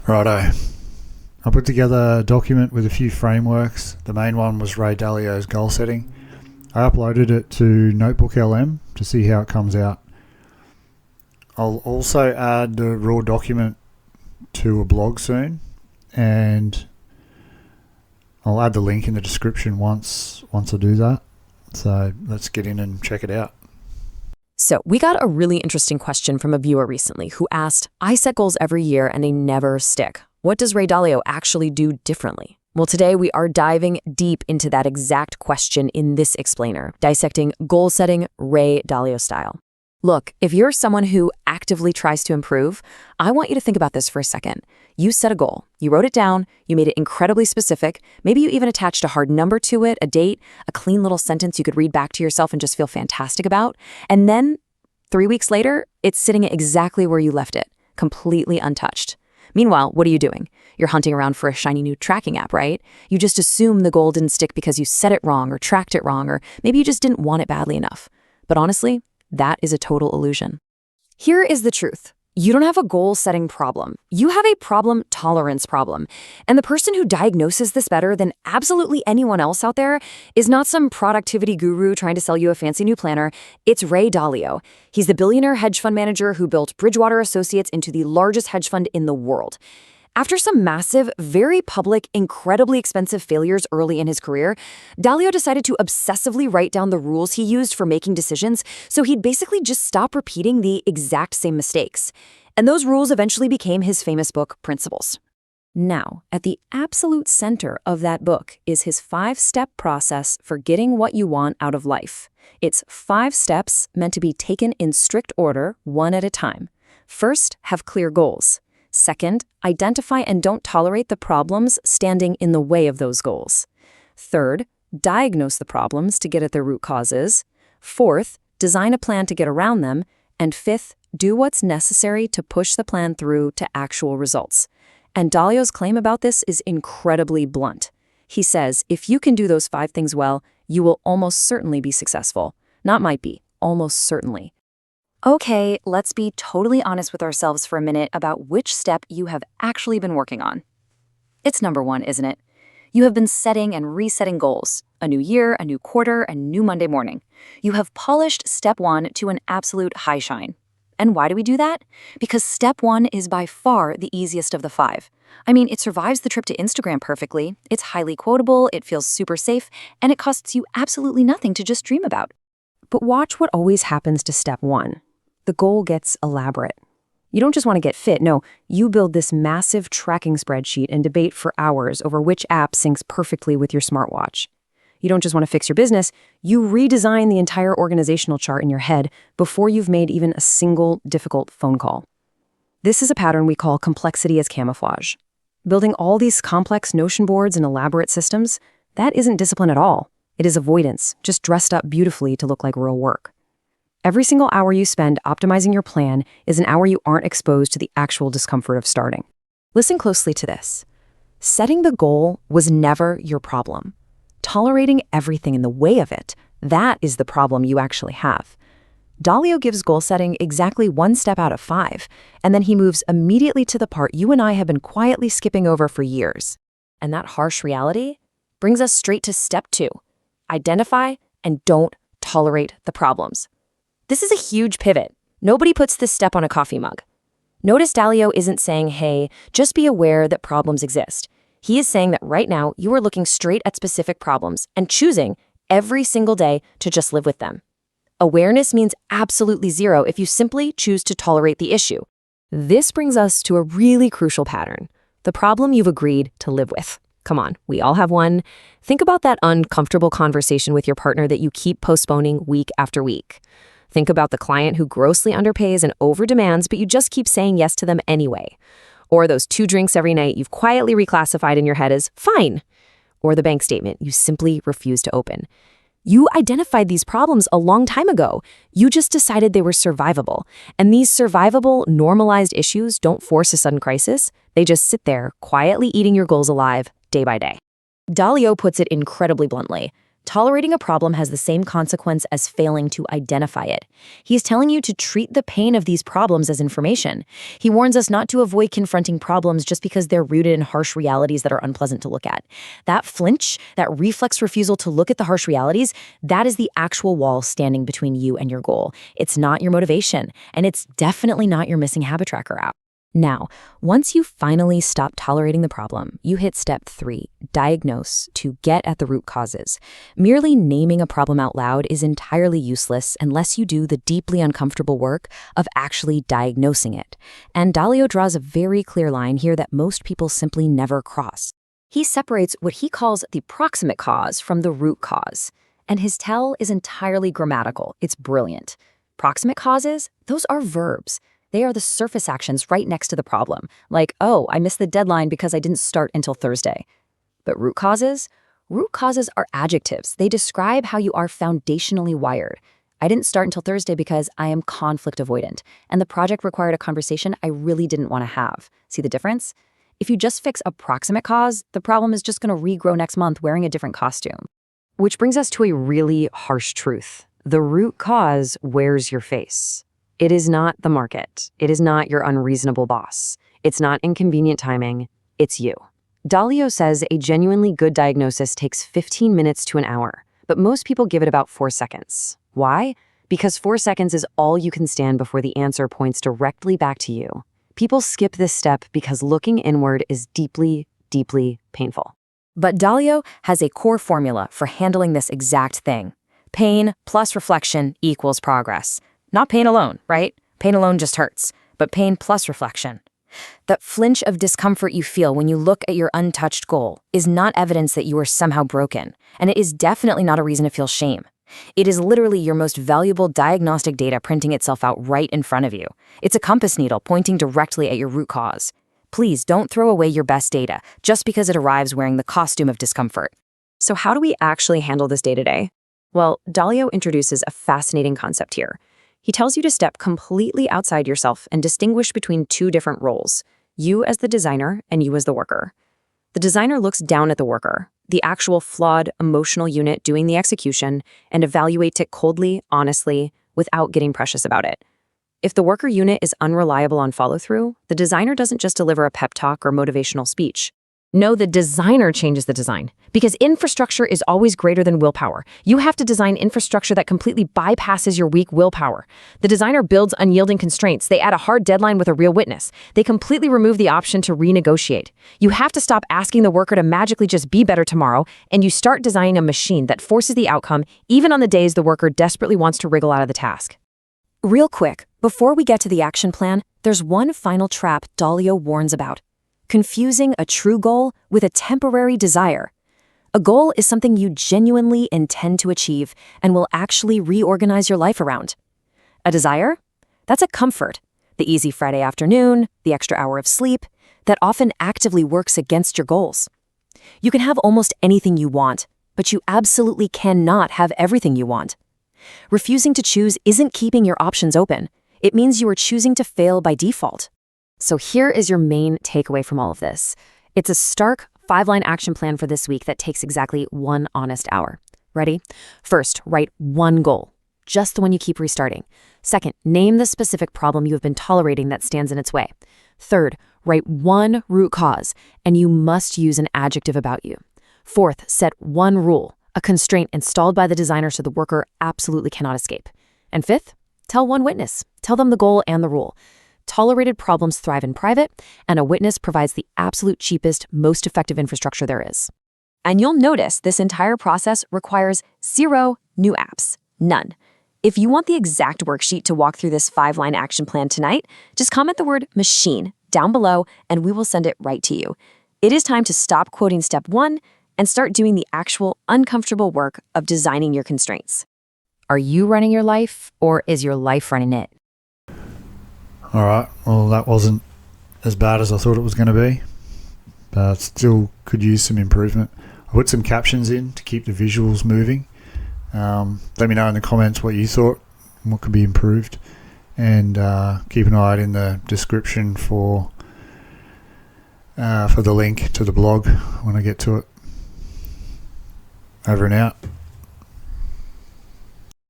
Righto. I put together a document with a few frameworks. The main one was Ray Dalio's goal setting. I uploaded it to NotebookLM to see how it comes out. I'll also add the raw document to a blog soon, and I'll add the link in the description once I do that. So let's get in and check it out. So we got a really interesting question from a viewer recently who asked, I set goals every year and they never stick. What does Ray Dalio actually do differently? Well, today we are diving deep into that exact question in this explainer, dissecting goal setting Ray Dalio style. Look, if you're someone who actively tries to improve, I want you to think about this for a second. You set a goal, you wrote it down, you made it incredibly specific, maybe you even attached a hard number to it, a date, a clean little sentence you could read back to yourself and just feel fantastic about, and then 3 weeks later, it's sitting exactly where you left it, completely untouched. Meanwhile, what are you doing? You're hunting around for a shiny new tracking app, right? You just assume the goal didn't stick because you set it wrong or tracked it wrong, or maybe you just didn't want it badly enough. But honestly, that is a total illusion. Here is the truth. You don't have a goal-setting problem. You have a problem tolerance problem. And the person who diagnoses this better than absolutely anyone else out there is not some productivity guru trying to sell you a fancy new planner. It's Ray Dalio. He's the billionaire hedge fund manager who built Bridgewater Associates into the largest hedge fund in the world. After some massive, very public, incredibly expensive failures early in his career, Dalio decided to obsessively write down the rules he used for making decisions so he'd basically just stop repeating the exact same mistakes. And those rules eventually became his famous book, Principles. Now, at the absolute center of that book is his 5-step process for getting what you want out of life. It's 5 steps meant to be taken in strict order, one at a time. First, have clear goals. Second, identify and don't tolerate the problems standing in the way of those goals. Third, diagnose the problems to get at their root causes. Fourth, design a plan to get around them. And fifth, do what's necessary to push the plan through to actual results. And Dalio's claim about this is incredibly blunt. He says, if you can do those 5 things well, you will almost certainly be successful. Not might be, almost certainly. Okay, let's be totally honest with ourselves for a minute about which step you have actually been working on. It's number 1, isn't it? You have been setting and resetting goals. A new year, a new quarter, a new Monday morning. You have polished step 1 to an absolute high shine. And why do we do that? Because step 1 is by far the easiest of the 5. I mean, it survives the trip to Instagram perfectly, it's highly quotable, it feels super safe, and it costs you absolutely nothing to just dream about. But watch what always happens to step 1. The goal gets elaborate. You don't just want to get fit, no, you build this massive tracking spreadsheet and debate for hours over which app syncs perfectly with your smartwatch. You don't just want to fix your business, you redesign the entire organizational chart in your head before you've made even a single difficult phone call. This is a pattern we call complexity as camouflage. Building all these complex Notion boards and elaborate systems, that isn't discipline at all. It is avoidance, just dressed up beautifully to look like real work. Every single hour you spend optimizing your plan is an hour you aren't exposed to the actual discomfort of starting. Listen closely to this. Setting the goal was never your problem. Tolerating everything in the way of it, that is the problem you actually have. Dalio gives goal setting exactly 1 step out of 5, and then he moves immediately to the part you and I have been quietly skipping over for years. And that harsh reality brings us straight to step 2. Identify and don't tolerate the problems. This is a huge pivot. Nobody puts this step on a coffee mug. Notice Dalio isn't saying, hey, just be aware that problems exist. He is saying that right now you are looking straight at specific problems and choosing every single day to just live with them. Awareness means absolutely zero if you simply choose to tolerate the issue. This brings us to a really crucial pattern, the problem you've agreed to live with. Come on, we all have one. Think about that uncomfortable conversation with your partner that you keep postponing week after week. Think about the client who grossly underpays and overdemands, but you just keep saying yes to them anyway. Or those 2 drinks every night you've quietly reclassified in your head as fine. Or the bank statement you simply refuse to open. You identified these problems a long time ago. You just decided they were survivable. And these survivable, normalized issues don't force a sudden crisis. They just sit there, quietly eating your goals alive, day by day. Dalio puts it incredibly bluntly. Tolerating a problem has the same consequence as failing to identify it. He's telling you to treat the pain of these problems as information. He warns us not to avoid confronting problems just because they're rooted in harsh realities that are unpleasant to look at. That flinch, that reflex refusal to look at the harsh realities, that is the actual wall standing between you and your goal. It's not your motivation, and it's definitely not your missing habit tracker app. Now, once you finally stop tolerating the problem, you hit step 3, diagnose, to get at the root causes. Merely naming a problem out loud is entirely useless unless you do the deeply uncomfortable work of actually diagnosing it. And Dalio draws a very clear line here that most people simply never cross. He separates what he calls the proximate cause from the root cause. And his tell is entirely grammatical. It's brilliant. Proximate causes, those are verbs. They are the surface actions right next to the problem, like, oh, I missed the deadline because I didn't start until Thursday. But root causes? Root causes are adjectives. They describe how you are foundationally wired. I didn't start until Thursday because I am conflict avoidant, and the project required a conversation I really didn't want to have. See the difference? If you just fix a proximate cause, the problem is just going to regrow next month wearing a different costume. Which brings us to a really harsh truth. The root cause wears your face. It is not the market. It is not your unreasonable boss. It's not inconvenient timing. It's you. Dalio says a genuinely good diagnosis takes 15 minutes to an hour, but most people give it about 4 seconds. Why? Because 4 seconds is all you can stand before the answer points directly back to you. People skip this step because looking inward is deeply, deeply painful. But Dalio has a core formula for handling this exact thing. Pain plus reflection equals progress. Not pain alone, right? Pain alone just hurts, but pain plus reflection. That flinch of discomfort you feel when you look at your untouched goal is not evidence that you are somehow broken, and it is definitely not a reason to feel shame. It is literally your most valuable diagnostic data printing itself out right in front of you. It's a compass needle pointing directly at your root cause. Please don't throw away your best data just because it arrives wearing the costume of discomfort. So how do we actually handle this day to day? Well, Dalio introduces a fascinating concept here. He tells you to step completely outside yourself and distinguish between 2 different roles, you as the designer and you as the worker. The designer looks down at the worker, the actual flawed emotional unit doing the execution, and evaluates it coldly, honestly, without getting precious about it. If the worker unit is unreliable on follow-through, the designer doesn't just deliver a pep talk or motivational speech. No, the designer changes the design, because infrastructure is always greater than willpower. You have to design infrastructure that completely bypasses your weak willpower. The designer builds unyielding constraints. They add a hard deadline with a real witness. They completely remove the option to renegotiate. You have to stop asking the worker to magically just be better tomorrow, and you start designing a machine that forces the outcome even on the days the worker desperately wants to wriggle out of the task. Real quick, before we get to the action plan, there's one final trap Dalio warns about. Confusing a true goal with a temporary desire. A goal is something you genuinely intend to achieve and will actually reorganize your life around. A desire? That's a comfort. The easy Friday afternoon, the extra hour of sleep, that often actively works against your goals. You can have almost anything you want, but you absolutely cannot have everything you want. Refusing to choose isn't keeping your options open. It means you are choosing to fail by default. So here is your main takeaway from all of this. It's a stark 5-line action plan for this week that takes exactly 1 honest hour. Ready? First, write 1 goal, just the one you keep restarting. Second, name the specific problem you have been tolerating that stands in its way. Third, write 1 root cause, and you must use an adjective about you. Fourth, set 1 rule, a constraint installed by the designer so the worker absolutely cannot escape. And fifth, tell 1 witness. Tell them the goal and the rule. Tolerated problems thrive in private, and a witness provides the absolute cheapest, most effective infrastructure there is. And you'll notice this entire process requires 0 new apps. None. If you want the exact worksheet to walk through this 5-line action plan tonight, just comment the word machine down below and we will send it right to you. It is time to stop quoting step 1 and start doing the actual uncomfortable work of designing your constraints. Are you running your life, or is your life running it? All right, well, that wasn't as bad as I thought it was going to be, but still could use some improvement. I put some captions in to keep the visuals moving. Let me know in the comments what you thought and what could be improved, and keep an eye out in the description for the link to the blog when I get to it. Over and out.